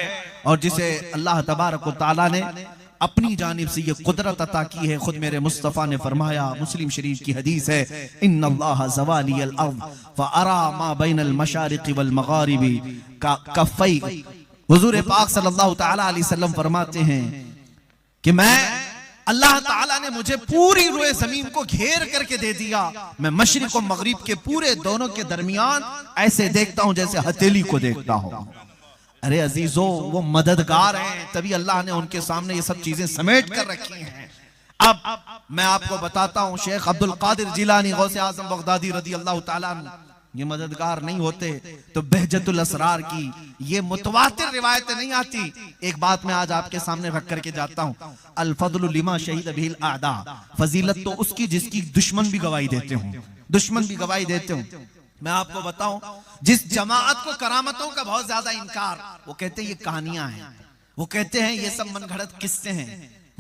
और जिसे अल्लाह तबारक व तआला ने अपनी जानिब से ये कुदरत अता की है। खुद मेरे मुस्तफा ने फरमाया, मुस्लिम शरीफ की हदीस है, इन्नल्लाह ज़वाली अल अर्द फअरा मा बैनल मशारिक़ि वल मग़ारिबि का कफ़ै। हुज़ूर पाक सल्लल्लाहु तआला अलैहि वसल्लम फरमाते हैं कि मैं, अल्लाह ताला ने मुझे पूरी रुए जमीन को घेर करके दे दिया, मैं मशरिक और मगरिब के पूरे दोनों के दरमियान ऐसे देखता हूं जैसे हथेली को देखता हूं। अरे अजीजों, वो मददगार हैं, तभी अल्लाह ने उनके सामने ये सब चीजें समेट कर रखी हैं। अब मैं आपको बताता हूं, शेख अब्दुल कादिर जिलानी गौसे आजम बगदादी रदी अल्लाह ताला अन्हु, ये मददगार नहीं होते तो बहजतुल असरार की ये मुतवातिर रिवायतें नहीं आती। एक बात मैं आज आपके सामने रख करके जाता हूं, अल फज़लु लिमा शहीद बिहिल आदा, फजीलत तो उसकी जिसकी दुश्मन भी गवाही देते हों, दुश्मन भी गवाही देते हों। मैं आपको बताऊं, जिस जमात को करामतों का बहुत ज्यादा इनकार, वो कहते हैं ये कहानियां हैं, वो कहते हैं ये सब मनगढ़ंत किस्से हैं।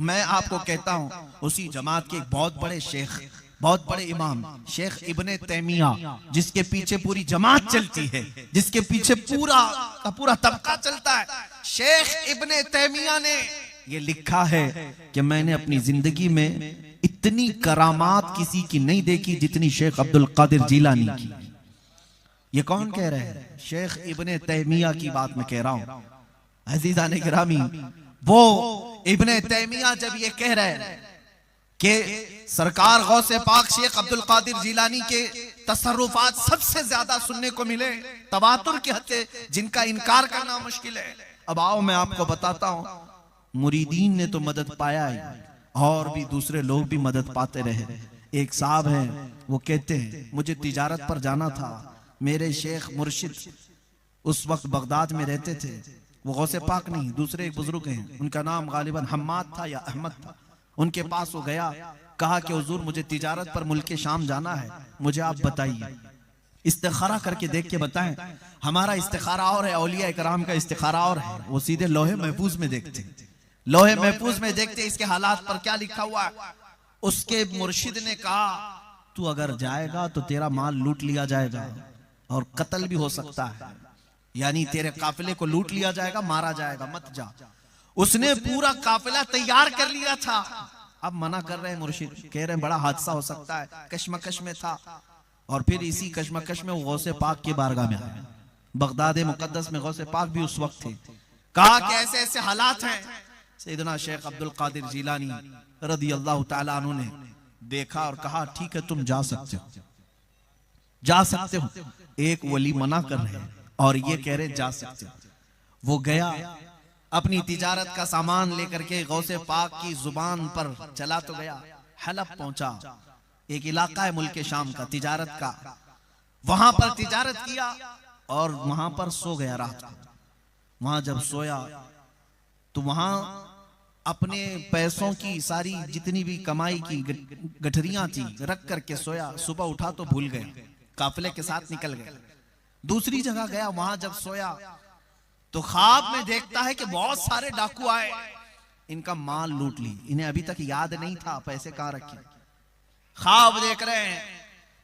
मैं आपको कहता हूं, उसी जमात के एक बहुत बड़े शेख, बहुत बड़े इमाम शेख इब्ने तैमिया, जिसके पीछे पूरी जमात चलती है, जिसके पीछे पूरा का पूरा तबका चलता है, शेख इब्ने तैमिया ने ये लिखा है कि मैंने अपनी जिंदगी में इतनी करामात किसी की नहीं देखी जितनी शेख अब्दुल कादिर जिलानी की। ये कौन कह रहे हैं? शेख इब्ने तैमिया की बात मैं कह रहा हूं। अजीजान गिरामी, वो इब्ने तैमिया जब ये कह रहे हैं कि सरकार गौसे पाक शेख अब्दुल कादिर जिलानी के तसर्रुफात सबसे ज्यादा सुनने को मिले, तवातुर की हद से, जिनका इनकार करना मुश्किल है। अब आओ मैं आपको बताता हूं, मुरीदीन ने तो मदद पाया ही, और भी दूसरे लोग भी मदद पाते रहे। एक साहब हैं, वो कहते हैं मुझे तिजारत पर जाना था, मेरे शेख मुर्शिद उस वक्त बगदाद में रहते थे, वो गौसे पाक नहीं दूसरे एक बुजुर्ग हैं, उनका नाम गालिबन हम्माद था या अहमद था। उनके पास वो गया, कहा कि हुजूर मुझे तिजारत पर मुल्क शाम जाना है, मुझे आप बताइए, इस्तिखारा करके देख के बताएं। हमारा इस्तिखारा और है, औलिया इकराम का इस्तिखारा और है। वो सीधे लोहे महफूज में देखते, लोहे महफूज में देखते इसके हालात पर क्या लिखा हुआ है। उसके मुर्शिद ने कहा तू अगर जाएगा तो तेरा माल लूट लिया जाएगा और कत्ल भी हो सकता है, यानी तेरे काफिले को लूट लिया जाएगा, मारा जाएगा, मत जा। उसने पूरा काफिला तैयार कर लिया था, अब मना कर रहे हैं मुर्शिद, कह रहे हैं बड़ा हादसा हो सकता है, कश्मकश में था। और फिर इसी कश्मकश में वो गौसे पाक की बारगाह में आया, बगदाद मुकद्दस में गौसे पाक भी उस वक्त थे। कहा कि ऐसे ऐसे हालात हैं। सैयदना शेख अब्दुल कादिर जिलानी रदी अल्लाह तआला अन्हु ने देखा और कहा ठीक है तुम जा सकते हो, जा सकते हो। एक वली मना कर रहे हैं और ये कह रहे जा सकते हो। वो गया, अपनी तिजारत का सामान लेकर के गौसे पाक की जुबान पर चला तो गया, हलब पहुंचा, एक इलाका है मुल्क शाम का तिजारत का, वहां पर तिजारत किया और वहां पर सो गया रात को। वहां जब सोया तो वहां अपने पैसों की सारी जितनी भी कमाई की गठरियां थी रख करके सोया। सुबह उठा तो भूल गए, काफिले के साथ निकल गए। दूसरी जगह गया, वहां जब सोया तो ख्वाब में देखता है कि बहुत सारे डाकू आए, इनका माल लूट ली। इन्हें अभी तक याद नहीं था पैसे कहां रखे, ख्वाब देख रहे हैं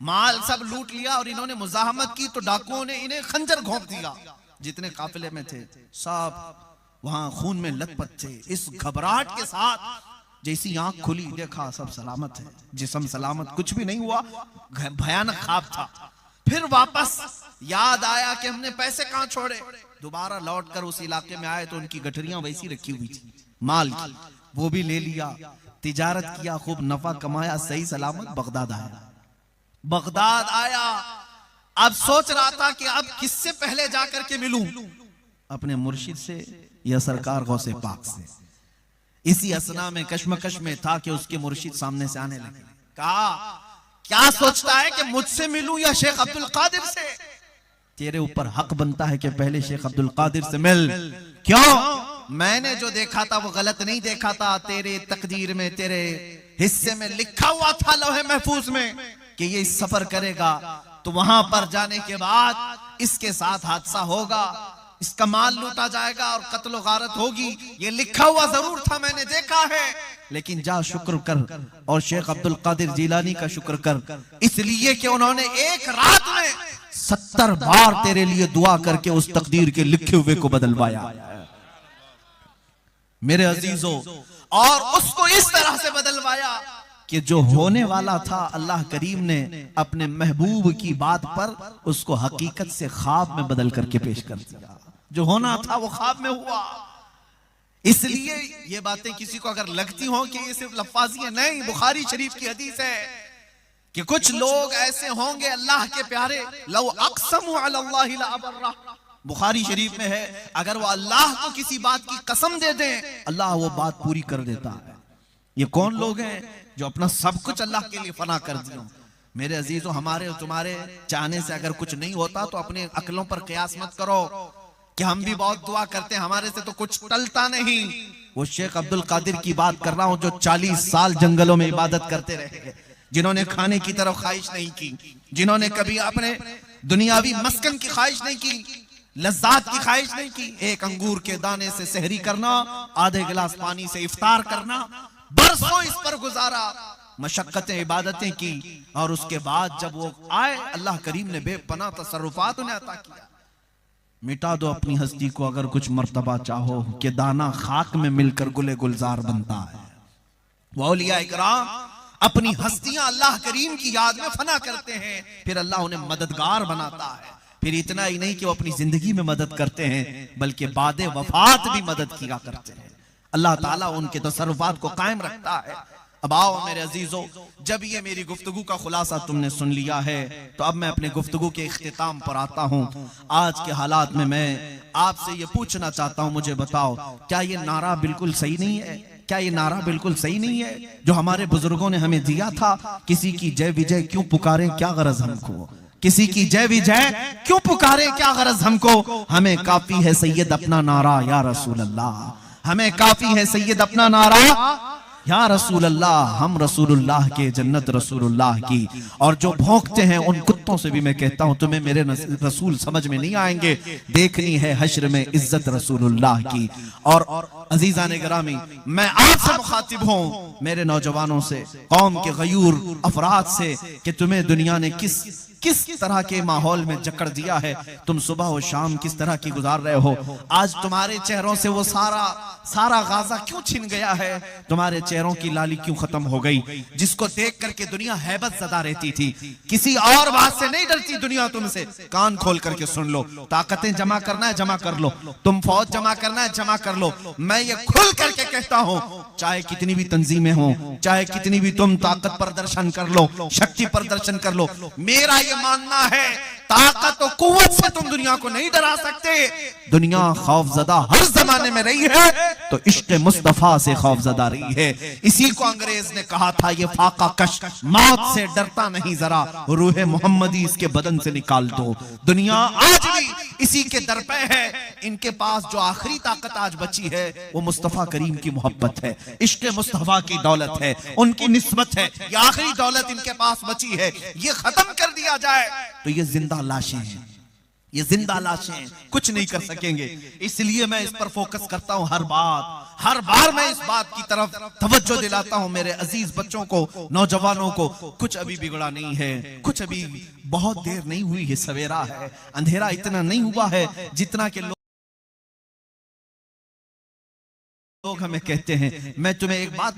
माल सब लूट लिया और इन्होंने मुजाहमत की तो डाकुओं ने इन्हें खंजर घोंप दिया। जितने काफिले में थे सब वहां खून में लथपथ थे। इस घबराहट के साथ जैसी आंख खुली देखा सब सलामत है, जिस्म सलामत, कुछ भी नहीं हुआ, भयानक ख्वाब था। फिर वापस याद आया कि हमने पैसे कहां छोड़े। दोबारा लौटकर उस इलाके में आए तो उनकी गठरियां वैसी रखी हुई थी माल की, वो भी ले लिया, तिजारत किया, खूब नफा कमाया, सही सलामत बगदाद आया। बगदाद आया, अब सोच रहा था कि अब किससे पहले जाकर के मिलूं, अपने मुर्शिद से या सरकार गौसे पाक से। इसी असना में कश्मकश में था कि उसके मुर्शिद सामने से आने लगे। कहा क्या सोचता है कि मुझसे मिलूं या शेख अब्दुल कादिर से? तेरे ऊपर हक बनता है कि पहले शेख अब्दुल कादिर से मिल। क्यों? मैंने जो देखा था वो गलत नहीं देखा था, तेरे तकदीर में, तेरे हिस्से में लिखा हुआ था लौहे महफूज में कि ये सफर करेगा तो वहां पर जाने के बाद इसके साथ हादसा होगा, इसका माल लूटा जाएगा और कत्ल गारत होगी। ये लिखा हुआ जरूर था, मैंने देखा है, लेकिन जा शुक्र कर और शेख अब्दुल कादिर जिलानी का शुक्र कर, इसलिए कि उन्होंने एक रात में 70 बार तेरे लिए दुआ करके उस तकदीर के लिखे हुए को बदलवाया मेरे अजीजों। और उसको इस तरह से बदलवाया कि जो होने वाला था अल्लाह करीम ने अपने महबूब की बात पर उसको हकीकत से ख्वाब में बदल करके पेश कर दिया। जो होना था वो ख्वाब में हुआ। इसलिए ये बातें किसी को अगर लगती हो कि ये सिर्फ लफ्ज़ी है, नहीं, बुखारी शरीफ की हदीस है कि कुछ लोग ऐसे होंगे अल्लाह के प्यारे, लौ अक़समू अलल्लाहि लअबर्रा, बुखारी शरीफ में है, अगर वो अल्लाह को किसी बात की कसम दे दें अल्लाह वो बात पूरी कर देता है। ये कौन लोग हैं जो अपना सब कुछ अल्लाह के लिए फना कर दिया? मेरे अजीजों, हमारे और तुम्हारे चाहने से अगर कुछ नहीं होता तो अपने अक्लों पर कयास मत करो कि हम भी बहुत दुआ करते हैं, हमारे से तो कुछ टलता नहीं। वो शेख अब्दुल कादिर की बात कर रहा हूं जो 40 साल जंगलों में इबादत करते रहे, जिन्होंने खाने की तरफ ख्वाहिश नहीं की, जिन्होंने कभी अपने दुनियावी मस्कन की ख्वाहिश नहीं की, लज्जात की ख्वाहिश नहीं की। एक अंगूर के दाने से सहरी करना, आधे गिलास पानी से इफ्तार करना, बरसों इस पर गुजारा, मशक्कतें इबादतें की, और उसके बाद जब वो आए अल्लाह करीम ने बेपनाह तसर्रुफात उन्हें अता किया। मिटा दो अपनी हस्ती को अगर कुछ मर्तबा चाहो कि दाना खाक में मिलकर गुले गुलजार बनता है। वो औलिया इकराम अपनी हस्तियां अल्लाह करीम की याद में फना करते हैं, फिर अल्लाह उन्हें मददगार बनाता है। फिर इतना ही नहीं कि वो अपनी जिंदगी में मदद करते हैं बल्कि बादे वफात भी मदद किया करते हैं। अल्लाह ताला उनके तसर्रुफात को कायम रखता है। अब आओ मेरे अजीजों, जब ये मेरी गुफ्तगू का खुलासा तुमने सुन लिया है तो अब मैं अपने गुफ्तगू के इख्तिताम पर आता हूँ। आज के हालात में मैं आपसे ये पूछना चाहता हूँ, मुझे बताओ क्या ये नारा बिल्कुल सही नहीं है? क्या ये नारा बिल्कुल सही नहीं है जो हमारे बुजुर्गों ने हमें दिया था? किसी की जय विजय क्यों पुकारें, क्या गरज हमको? किसी की जय विजय क्यों पुकारें, क्या गरज हमको? हमें काफी है सैयद अपना नारा या रसूल अल्लाह, हमें काफी है सैयद अपना नारा या रसूल अल्लाह। हम रसूलुल्लाह के, जन्नत रसूलुल्लाह की। और जो भौंकते हैं उन कुत्तों से भी मैं कहता हूं तुम्हें मेरे रसूल समझ में नहीं आएंगे, देखनी है हश्र में इज्जत रसूलुल्लाह की। और अजीजान गिरामी, मैं आपसे मुखातिब हूं, मेरे नौजवानों से, कौम के गयूर अफराद से, कि तुम्हें दुनिया ने किस तरह के माहौल में जकड़ दिया है। तुम सुबह और शाम किस तरह की गुजार रहे हो। आज तुम्हारे चेहरों से वो सारा गाजा क्यों छिन गया है? तुम्हारे चेहरों की लाली क्यों खत्म हो गई? जिसको देख करके दुनिया हैबत ज़दा रहती थी, किसी और बात से नहीं डरती दुनिया तुमसे। कान खोल करके सुन लो, ताकतें जमा करना है जमा कर लो, तुम फौज जमा करना है जमा कर लो। मैं ये खुल करके कहता हूं, चाहे कितनी भी तंजीमें हो, चाहे कितनी भी तुम ताकत प्रदर्शन कर लो, शक्ति प्रदर्शन कर लो, मेरा ये मानना है ताकत और कुव्वत से तुम दुनिया को नहीं डरा सकते। दुनिया खौफजदा हर जमाने में रही है तो इश्क मुस्तफा से खौफजदा रही है। इसी को अंग्रेज ने कहा था, ये फाका कश मौत से डरता नहीं, जरा रूह मोहम्मदी इसके बदन से निकाल दो। दुनिया आज भी इसी के दर पे है। इनके पास जो आखिरी ताकत आज बची है वो मुस्तफा करीम की मोहब्बत है, इश्क मुस्तफा की दौलत है, उनकी निस्बत है। ये आखिरी दौलत इनके पास बची है, ये खत्म कर दिया जाए तो ये जिंदा लाशें हैं, ये जिंदा लाशें कुछ नहीं कर सकेंगे। इसलिए मैं इस पर फोकस करता हूं। हर बार मैं इस बात की तरफ तवज्जो दिलाता हूं मेरे अजीज बच्चों को, नौजवानों को। कुछ अभी बिगड़ा नहीं है, कुछ अभी बहुत देर नहीं हुई है, सवेरा है, अंधेरा इतना नहीं हुआ है जितना के लोग हमें कहते हैं। मैं तुम्हें एक बात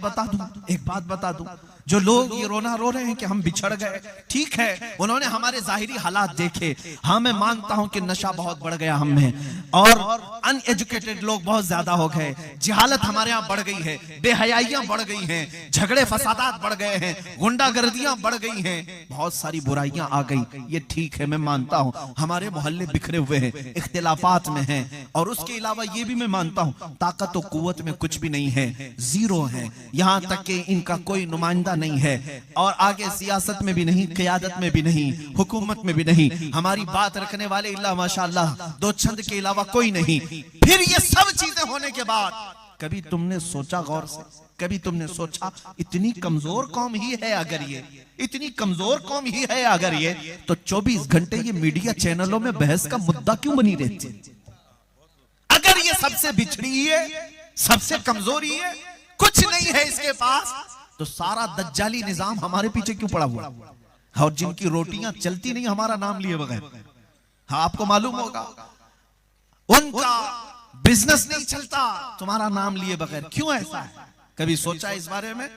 बता दूं, जो लोग ये रोना रो रहे हैं कि हम बिछड़ गए, ठीक है, उन्होंने हमारे जाहिरी हालात देखे। हाँ, मैं मानता हूं कि नशा बहुत बढ़ गया हम में, और अनएजुकेटेड लोग बहुत ज्यादा हो गए, जिहालत हमारे यहाँ बढ़ गई है, बेहयाइयां बढ़ गई हैं, झगड़े फसादात बढ़ गए हैं, गुंडागर्दियां बढ़ गई हैं, बहुत सारी बुराइयां आ गई। ये ठीक है, मैं मानता हूं हमारे मोहल्ले बिखरे हुए हैं, इख्तिलाफात में हैं, और उसके अलावा ये भी मैं मानता हूं ताकत और कुव्वत में कुछ भी नहीं है, जीरो है। यहां तक कि इनका कोई नुमाइंदा नहीं है, और आगे सियासत में भी नहीं, क़यादत में भी नहीं, हुकूमत में भी नहीं। हमारी बात रखने वाले इल्ला माशाअल्लाह दो छंद के अलावा कोई नहीं। फिर ये सब चीजें होने के बाद कभी तुमने सोचा गौर से, कभी तुमने सोचा इतनी कमजोर कौम ही है अगर ये, इतनी कमजोर कौम ही है अगर ये, तो 24 घंटे ये मीडिया चैनलों में बहस का मुद्दा क्यों बनी रहती? अगर ये सबसे बिछड़ी है, सबसे कमजोरी है, कुछ नहीं है इसके पास, तो सारा दज्जाली निजाम हमारे पीछे क्यों पड़ा हुआ? और जिनकी रोटियां चलती नहीं हमारा नाम लिए बगैर, हाँ आपको मालूम होगा, उनका बिजनेस नहीं चलता तुम्हारा नाम लिए बगैर। क्यों ऐसा है? कभी सोचा इस बारे में?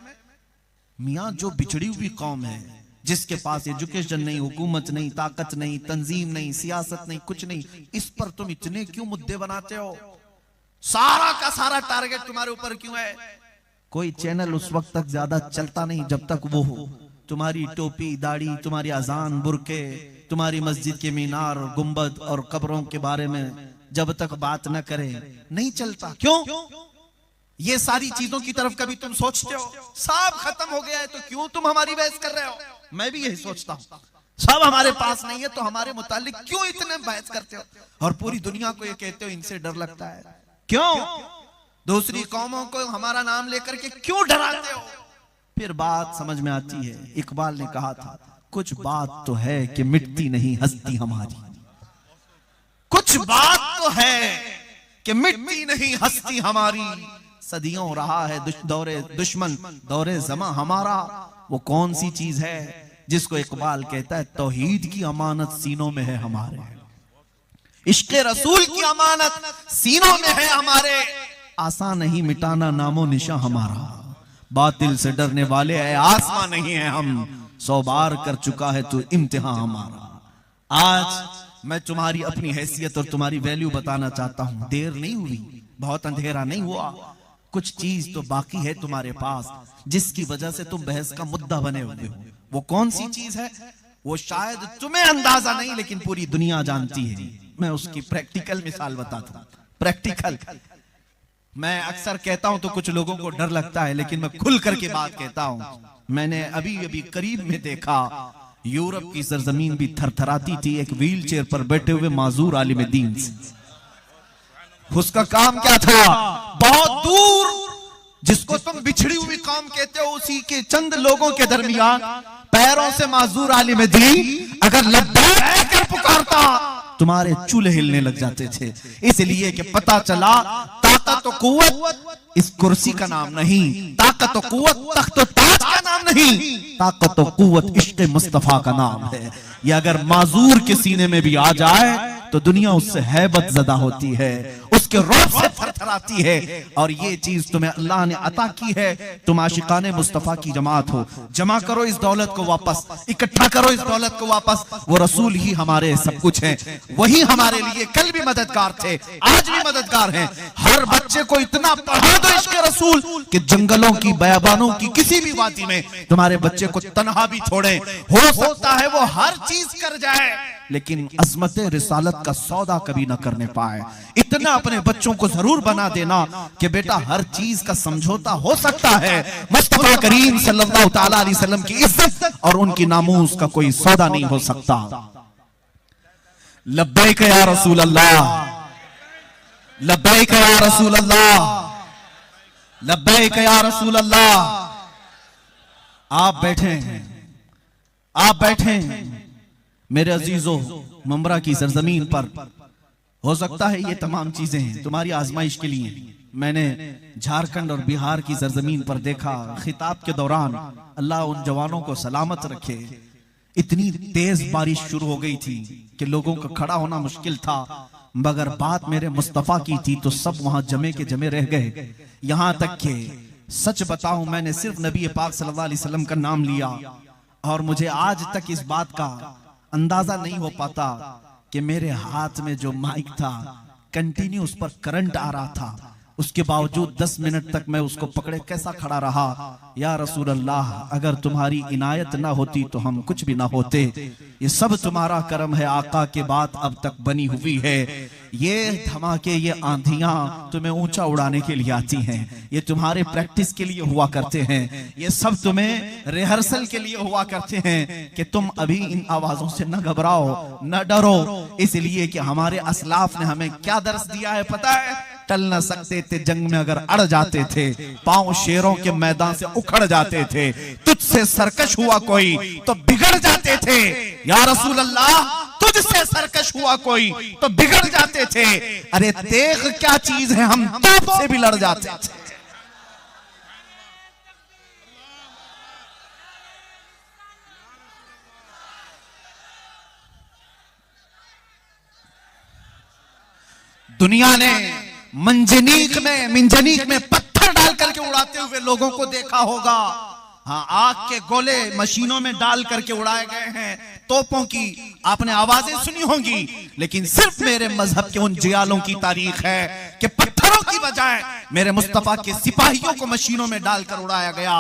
मियां, जो बिछड़ी हुई कौम है, जिसके पास एजुकेशन नहीं, हुकूमत नहीं, ताकत नहीं, तंजीम नहीं, सियासत नहीं, कुछ नहीं, इस पर तुम इतने क्यों मुद्दे बनाते हो? सारा का सारा टारगेट तुम्हारे ऊपर क्यों है? कोई चैनल उस वक्त तक ज्यादा चलता नहीं जब तक वो हो, तुम्हारी टोपी, दाढ़ी, तुम्हारी अजान, बुरके, तुम्हारी मस्जिद के मीनार, गुंबद और कब्रों के बारे में जब तक बात न करे नहीं चलता। क्यों? ये सारी चीजों की तरफ कभी तुम सोचते हो? सब खत्म हो गया है तो क्यों तुम हमारी बहस कर रहे हो? मैं भी यही सोचता हूं, सब हमारे पास नहीं है तो हमारे मुतालिक क्यों इतने बहस करते हो? और पूरी दुनिया को ये कहते हो इनसे डर लगता है। क्यों? दूसरी कौमों को हमारा नाम लेकर के क्यों डराते हो? फिर बात समझ में आती है। इकबाल ने कहा था, कुछ बात तो है कि मिटती नहीं हस्ती हमारी, कुछ बात तो है कि मिटती नहीं हस्ती हमारी, सदियों रहा है दौरे दुश्मन दौरे जमा हमारा। वो कौन सी चीज है जिसको इकबाल कहता है तौहीद की अमानत सीनों में है हमारे, इश्क़ रसूल की अमानत सीनों में है हमारे, आसान नहीं मिटाना नामो निशा हमारा, बातिल से डरने वाले है आसमां नहीं है हम, 100 बार कर चुका है तू इम्तिहान हमारा। आज मैं तुम्हारी अपनी हैसियत और तुम्हारी वैल्यू बताना चाहता हूं। देर नहीं हुई, बहुत अंधेरा नहीं हुआ, कुछ चीज तो बाकी है तुम्हारे पास जिसकी वजह से तुम बहस का मुद्दा बने हुए हो। वो कौन सी चीज है वो शायद तुम्हें अंदाजा नहीं लेकिन पूरी दुनिया जानती है। मैं उसकी प्रैक्टिकल मिसाल बताता हूं। प्रैक्टिकल मैं अक्सर कहता हूं तो कुछ लोगों को डर लगता है लेकिन मैं खुल करके बात कहता हूं। मैंने अभी अभी करीब में देखा यूरोप की सरजमीन भी थरथराती थी एक व्हील चेयर पर बैठे हुए माजूर आलिम दीन से। उसका काम क्या था? बहुत दूर जिसको तुम बिछड़ी हुई कौम कहते हो उसी के चंद लोगों के दरमियान पैरों से माजूर आलिम दीन अगर लब्बैक कर पुकारता तुम्हारे चूल्हे हिलने लग जाते थे। इसलिए कि पता चला ताकत और कुव्वत इस कुर्सी का नाम नहीं, ताकत और कुव्वत तख्त और ताज का नाम नहीं, ताकत और कुव्वत इश्क मुस्तफा का नाम है। ये अगर माजूर के सीने में भी आ जाए तो दुनिया उससे हैबत ज़दा होती है, उसके रौब से थरथराती है। और ये चीज तुम्हें अल्लाह ने अता की है। तुम आशिकाने मुस्तफा की जमात हो। जमा करो इस दौलत को वापस, इकट्ठा करो इस दौलत को वापस। वो रसूल ही हमारे सब कुछ हैं, वही हमारे लिए कल भी मददगार थे, आज भी मददगार हैं। हर बच्चे को इतना पढ़ा दो इश्क़ रसूल कि जंगलों की बयाबानों की किसी भी वादी में तुम्हारे बच्चे को तन्हा भी छोड़े। हो सकता है वो हर चीज कर जाए लेकिन अज़मत रिसालत का सौदा कभी ना करने पाए। इतना अपने बच्चों को जरूर बना देना कि बेटा हर चीज का समझौता हो सकता है, मुस्तफा करीम सल्लल्लाहु तआला अलैहि वसल्लम की इज्जत और उनकी नामूस का कोई सौदा नहीं हो सकता। लब्बैक या रसूल अल्लाह, लब्बैक या रसूल अल्लाह, लब्बैक या रसूल अल्लाह। आप बैठे हैं, आप बैठे हैं मेरे अजीजों, ममरा की सरजमीन पर। हो सकता है ये तमाम चीजें तुम्हारी आजमाइश के लिए। मैंने झारखंड और बिहार की सरजमीन पर देखा खिताब के दौरान, अल्लाह उन जवानों को सलामत रखे, इतनी तेज बारिश शुरू हो गई थी कि लोगों का खड़ा होना मुश्किल था, मगर बात मेरे मुस्तफा की थी तो सब वहां जमे के जमे रह गए। यहां तक के सच बताऊं मैंने सिर्फ नबी पाक सल्लल्लाहु अलैहि वसल्लम का नाम लिया और मुझे आज तक इस बात का अंदाजा नहीं हो पाता कि मेरे हाथ में जो माइक था कंटिन्यू उस पर करंट आ रहा था, उसके बावजूद 10 मिनट तक मैं उसको पकड़े कैसा खड़ा रहा। या रसूल अल्लाह, अगर तुम्हारी इनायत ना होती तो हम कुछ भी ना होते। ये सब तुम्हारा करम है आका के बात अब तक बनी हुई है। ये धमाके, ये आंधियां तुम्हें ऊंचा उड़ाने के लिए आती हैं, ये तुम्हारे प्रैक्टिस के लिए हुआ करते हैं, ये सब तुम्हें रिहर्सल के लिए हुआ करते हैं कि तुम अभी इन आवाजों से न घबराओ, न डरो। इसलिए कि हमारे असलाफ ने हमें क्या दर्स दिया है पता है? टल न सकते थे जंग में अगर अड़ जाते थे, पांव शेरों के मैदान से उखड़ जाते थे, तुझसे सरकश हुआ कोई तो बिगड़ जाते थे। या रसूल अल्लाह, तुझसे सरकश हुआ कोई तो बिगड़ जाते थे। अरे तेग क्या चीज है, हम तोप से भी लड़ जाते थे। दुनिया ने मंजनीक में पत्थर डाल करके उड़ाते हुए लोगों को देखा होगा। हाँ, आग के गोले मशीनों में डाल करके उड़ाए गए हैं, तोपों की आपने आवाजें सुनी होंगी, लेकिन सिर्फ मेरे मजहब के उन जियालों की तारीख है कि पत्थरों की बजाय मेरे मुस्तफा के सिपाहियों को मशीनों में डालकर उड़ाया गया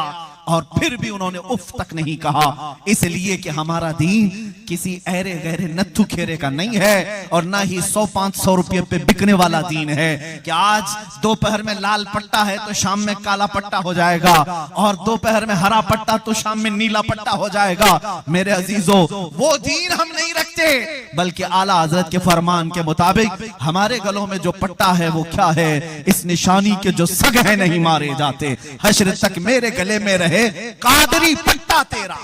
और फिर भी उन्होंने उफ तक नहीं कहा। इसलिए कि हमारा दीन किसी ऐरे गहरे नत्थु खेरे का नहीं है और ना ही 100-500 रुपये पे बिकने वाला दीन है कि आज दोपहर में लाल पट्टा है तो शाम में काला पट्टा हो जाएगा और दोपहर में हरा पट्टा तो शाम में नीला पट्टा हो जाएगा। मेरे अजीजों, वो दीन हम नहीं रखते, बल्कि आला हजरत के फरमान के मुताबिक हमारे गलों में जो पट्टा है वो क्या है? इस निशानी के जो सग है नहीं मारे जाते, हश्र तक मेरे गले में रहे कादरी पट्टा तेरा।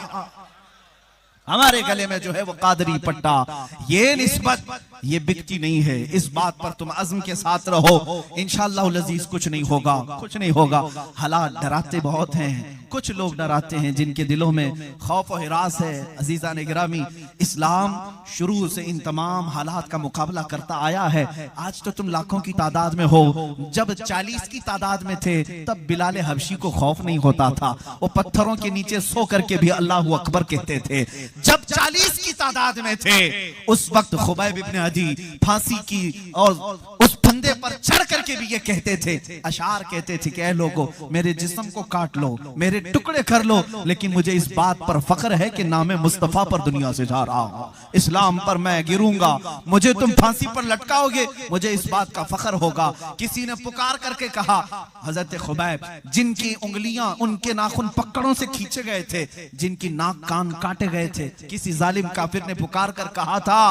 हमारे गले में जो है वो कादरी पट्टा। ये निस्बत ये बिकती नहीं है। इस बात पर तुम अज़्म के साथ रहो, इंशाअल्लाह अज़ीज कुछ नहीं होगा, कुछ नहीं होगा। हालात डराते बहुत हैं, कुछ लोग डराते हैं जिनके दिलों में खौफ और हिरास है। अजीजा ने गिरामी, इस्लाम शुरू से इन तमाम हालात का मुकाबला करता आया है। आज तो तुम लाखों की तादाद में हो, जब 40 की तादाद में थे तब बिलाल हबशी को खौफ नहीं होता था, वो पत्थरों के नीचे सो करके भी अल्लाहु अकबर कहते थे। जब 40 की तादाद में थे उस वक्त खुबैब इब्न अदी फांसी की और उस फंदे पर चढ़ करके भी ये कहते थे, अशार कहते थे कि ऐ लोगों, मेरे जिस्म को काट लो, मेरे टुकड़े कर लो, लेकिन मुझे इस बात पर फख्र है कि नाम मुस्तफा पर दुनिया से जा रहा हूं, इस्लाम पर मैं गिरूंगा, मुझे तुम फांसी पर लटकाओगे, मुझे इस बात का फख्र होगा। किसी ने पुकार करके कहा, हजरत खुबैब जिनकी उंगलियां उनके नाखून पकड़ों से खींचे गए थे, जिनकी नाक कान काटे गए थे, किसी जालिम काफिर ने पुकार कर कहा था,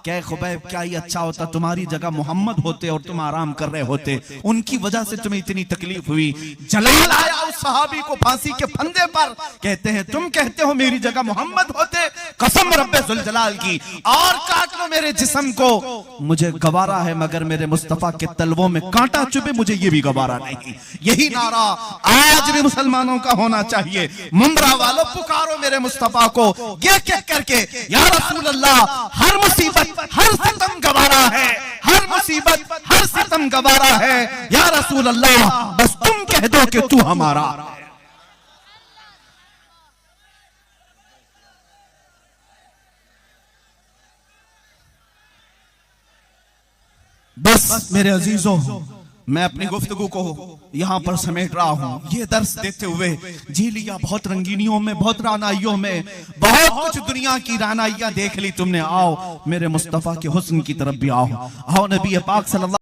क्या खुबैब, क्या ही अच्छा होता तुम्हारी जगह मोहम्मद होते और तुम आराम कर रहे होते, उनकी वजह से तुम्हें इतनी तकलीफ हुई। जलाल आया उस सहाबी को फांसी के फंदे पर, कहते हैं तुम कहते हो मेरी जगह मोहम्मद होते, कसम रब्बे जुल जलाल की, और काट लो मेरे जिस्म को, मुझे गवारा है, मगर मेरे मुस्तफा के तलवों में कांटा चुभे मुझे ये भी गवारा नहीं। यही नारा आज भी मुसलमानों का होना चाहिए, मुंब्रा वालों पुकारो मेरे मुस्तफा को, ये कह करके या रसूल अल्लाह, हर मुसीबत हर सितम गवारा है, हर मुसीबत हर सितम गवारा है, या रसूल अल्लाह बस तुम कह दो कि तू हमारा। बस मेरे अजीजों, मैं अपनी गुफ्तगू को यहां पर समेट रहा हूं। ये दर्स देते हुए जी लिया बहुत रंगीनियों में, बहुत रानाइयों में, बहुत कुछ दुनिया की रानाइयां देख ली तुमने। आओ मेरे मुस्तफा के हुस्न की तरफ भी आओ, आओ नबी पाक सल्लल्लाहु